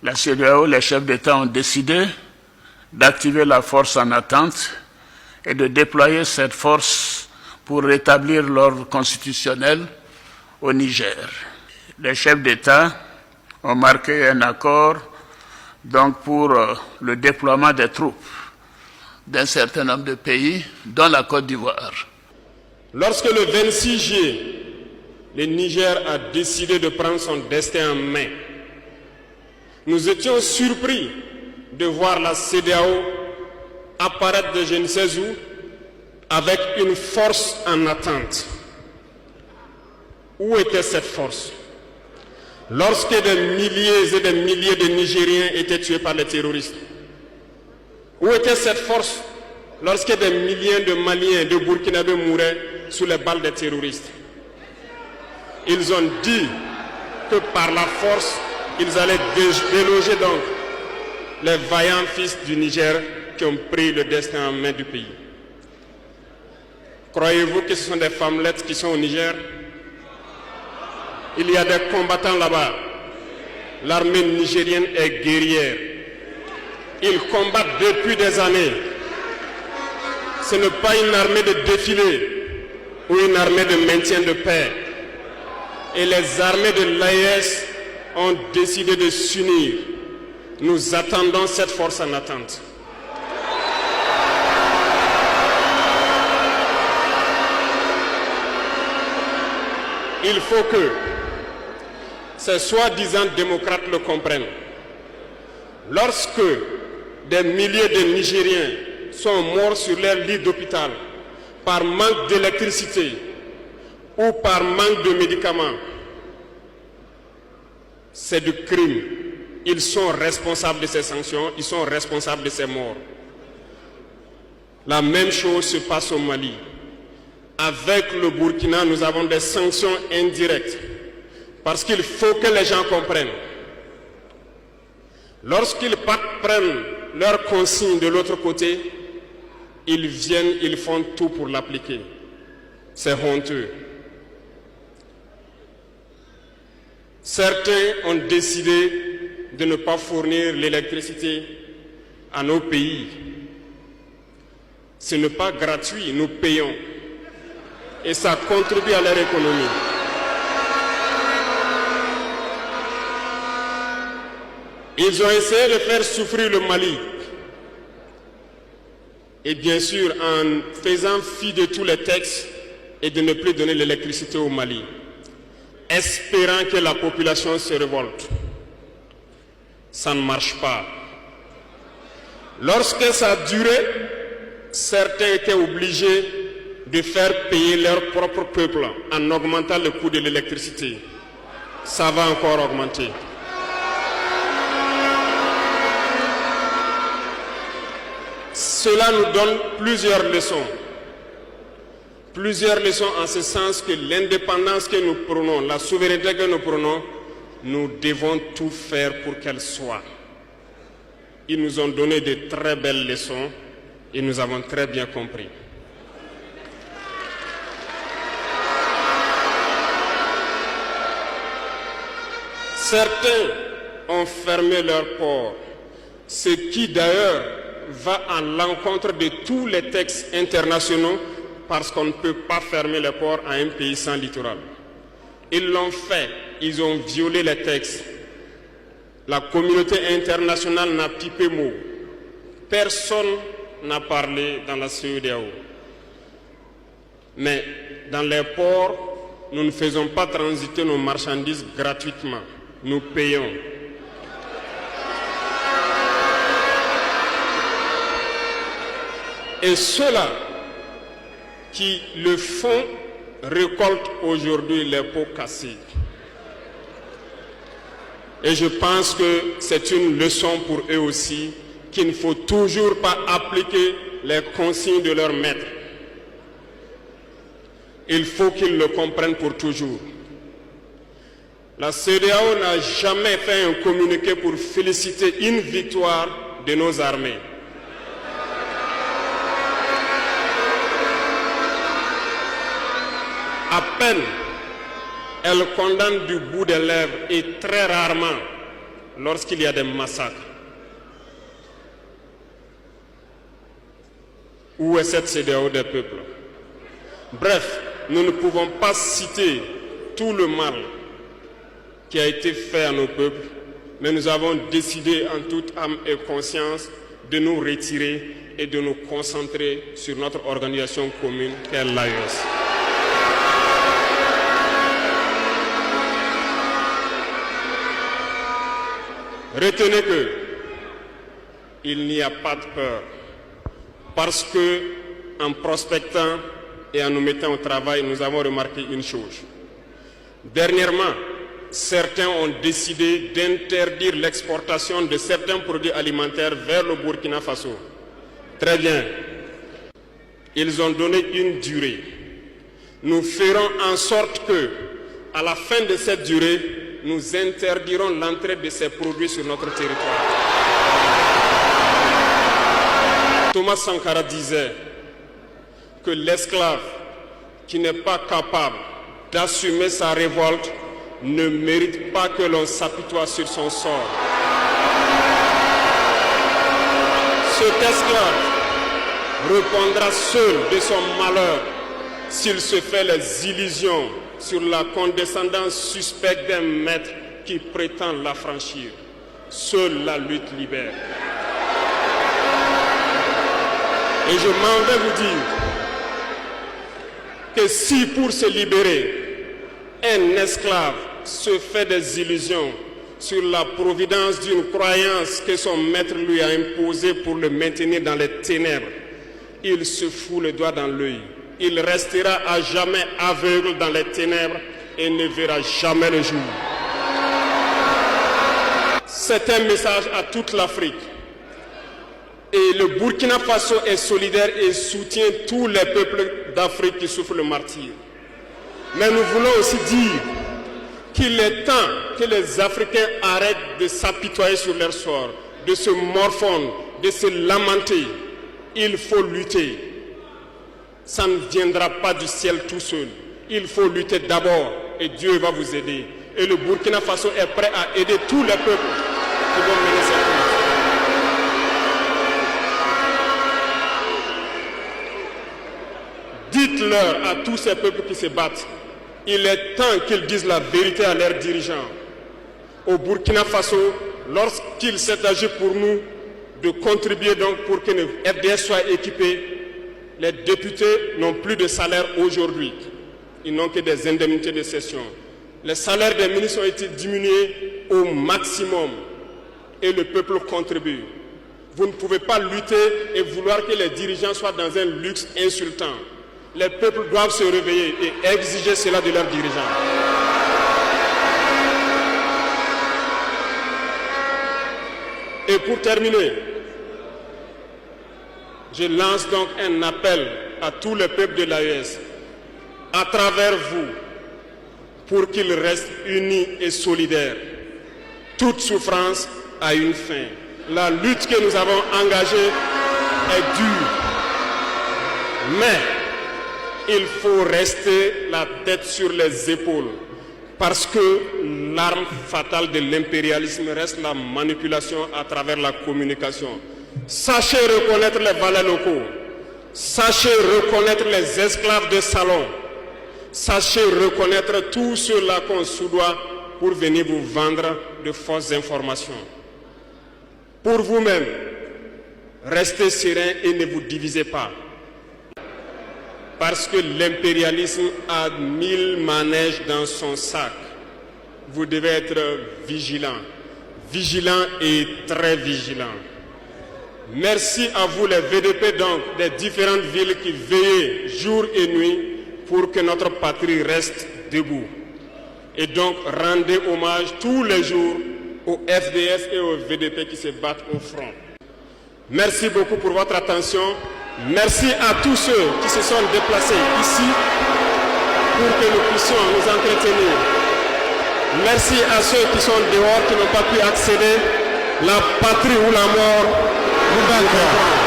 La CEDEAO, les chefs d'État ont décidé d'activer la force en attente et de déployer cette force pour rétablir l'ordre constitutionnel au Niger. Les chefs d'État ont marqué un accord donc pour le déploiement des troupes d'un certain nombre de pays, dont la Côte d'Ivoire. Lorsque le 26 juillet, le Niger a décidé de prendre son destin en main, nous étions surpris de voir la CEDEAO apparaître de je ne sais où avec une force en attente. Où était cette force? Lorsque des milliers et des milliers de Nigériens étaient tués par les terroristes, où était cette force lorsque des milliers de Maliens, de Burkinabés mouraient sous les balles des terroristes? Ils ont dit que par la force, ils allaient déloger donc les vaillants fils du Niger qui ont pris le destin en main du pays. Croyez-vous que ce sont des femmelettes qui sont au Niger? Il y a des combattants là-bas. L'armée nigérienne est guerrière. Ils combattent depuis des années. Ce n'est pas une armée de défilé ou une armée de maintien de paix. Et les armées de l'AES ont décidé de s'unir. Nous attendons cette force en attente. Il faut que ces soi-disant démocrates le comprennent. Lorsque des milliers de Nigériens sont morts sur leur lit d'hôpital par manque d'électricité ou par manque de médicaments, c'est du crime. Ils sont responsables de ces sanctions, ils sont responsables de ces morts. La même chose se passe au Mali. Avec le Burkina, nous avons des sanctions indirectes. Parce qu'il faut que les gens comprennent. Lorsqu'ils prennent leurs consignes de l'autre côté, ils viennent, ils font tout pour l'appliquer. C'est honteux. Certains ont décidé de ne pas fournir l'électricité à nos pays. Ce n'est pas gratuit, nous payons. Et ça contribue à leur économie. Ils ont essayé de faire souffrir le Mali. Et bien sûr, en faisant fi de tous les textes et de ne plus donner l'électricité au Mali, espérant que la population se révolte. Ça ne marche pas. Lorsque ça a duré, certains étaient obligés de faire payer leur propre peuple en augmentant le coût de l'électricité. Ça va encore augmenter. Cela nous donne plusieurs leçons. Plusieurs leçons en ce sens que l'indépendance que nous prenons, la souveraineté que nous prenons, nous devons tout faire pour qu'elle soit. Ils nous ont donné de très belles leçons et nous avons très bien compris. Certains ont fermé leurs ports, ce qui d'ailleurs va à l'encontre de tous les textes internationaux parce qu'on ne peut pas fermer les ports à un pays sans littoral. Ils l'ont fait, ils ont violé les textes. La communauté internationale n'a pipé mot. Personne n'a parlé dans la CEDEAO. Mais dans les ports, nous ne faisons pas transiter nos marchandises gratuitement. Nous payons. Et ceux-là qui le font récoltent aujourd'hui les pots cassés. Et je pense que c'est une leçon pour eux aussi qu'il ne faut toujours pas appliquer les consignes de leur maître. Il faut qu'ils le comprennent pour toujours. La CEDEAO n'a jamais fait un communiqué pour féliciter une victoire de nos armées. À peine, elle condamne du bout des lèvres et très rarement lorsqu'il y a des massacres? Où est cette CEDEAO des peuples? Bref, nous ne pouvons pas citer tout le mal qui a été fait à nos peuples, mais nous avons décidé en toute âme et conscience de nous retirer et de nous concentrer sur notre organisation commune qu'est l'AES. Retenez que il n'y a pas de peur, parce que en prospectant et en nous mettant au travail, nous avons remarqué une chose. Dernièrement, certains ont décidé d'interdire l'exportation de certains produits alimentaires vers le Burkina Faso. Très bien. Ils ont donné une durée. Nous ferons en sorte que, à la fin de cette durée, nous interdirons l'entrée de ces produits sur notre territoire. Thomas Sankara disait que l'esclave qui n'est pas capable d'assumer sa révolte ne mérite pas que l'on s'apitoie sur son sort. Cet esclave répondra seul de son malheur s'il se fait les illusions sur la condescendance suspecte d'un maître qui prétend l'affranchir. Seule la lutte libère. Et je m'en vais vous dire que si pour se libérer, un esclave se fait des illusions sur la providence d'une croyance que son maître lui a imposée pour le maintenir dans les ténèbres, il se fout le doigt dans l'œil. Il restera à jamais aveugle dans les ténèbres et ne verra jamais le jour. C'est un message à toute l'Afrique. Et le Burkina Faso est solidaire et soutient tous les peuples d'Afrique qui souffrent le martyre. Mais nous voulons aussi dire qu'il est temps que les Africains arrêtent de s'apitoyer sur leur sort, de se morfondre, de se lamenter. Il faut lutter. Ça ne viendra pas du ciel tout seul. Il faut lutter d'abord et Dieu va vous aider. Et le Burkina Faso est prêt à aider tous les peuples qui vont mener cette lutte. Dites-leur à tous ces peuples qui se battent, il est temps qu'ils disent la vérité à leurs dirigeants. Au Burkina Faso, lorsqu'il s'est agi pour nous de contribuer donc pour que le FDS soit équipé, les députés n'ont plus de salaire aujourd'hui. Ils n'ont que des indemnités de session. Les salaires des ministres ont été diminués au maximum et le peuple contribue. Vous ne pouvez pas lutter et vouloir que les dirigeants soient dans un luxe insultant. Les peuples doivent se réveiller et exiger cela de leurs dirigeants. Et pour terminer, je lance donc un appel à tous les peuples de l'AES, à travers vous, pour qu'ils restent unis et solidaires. Toute souffrance a une fin. La lutte que nous avons engagée est dure, mais il faut rester la tête sur les épaules, parce que l'arme fatale de l'impérialisme reste la manipulation à travers la communication. Sachez reconnaître les valets locaux, sachez reconnaître les esclaves de salon, sachez reconnaître tous ceux-là qu'on soudoie pour venir vous vendre de fausses informations. Pour vous-même, restez serein et ne vous divisez pas. Parce que l'impérialisme a 1000 manèges dans son sac. Vous devez être vigilant. Vigilant et très vigilant. Merci à vous les VDP donc des différentes villes qui veillent jour et nuit pour que notre patrie reste debout. Et donc rendez hommage tous les jours aux FDS et aux VDP qui se battent au front. Merci beaucoup pour votre attention. Merci à tous ceux qui se sont déplacés ici pour que nous puissions nous entretenir. Merci à ceux qui sont dehors, qui n'ont pas pu accéder. La patrie ou la mort, nous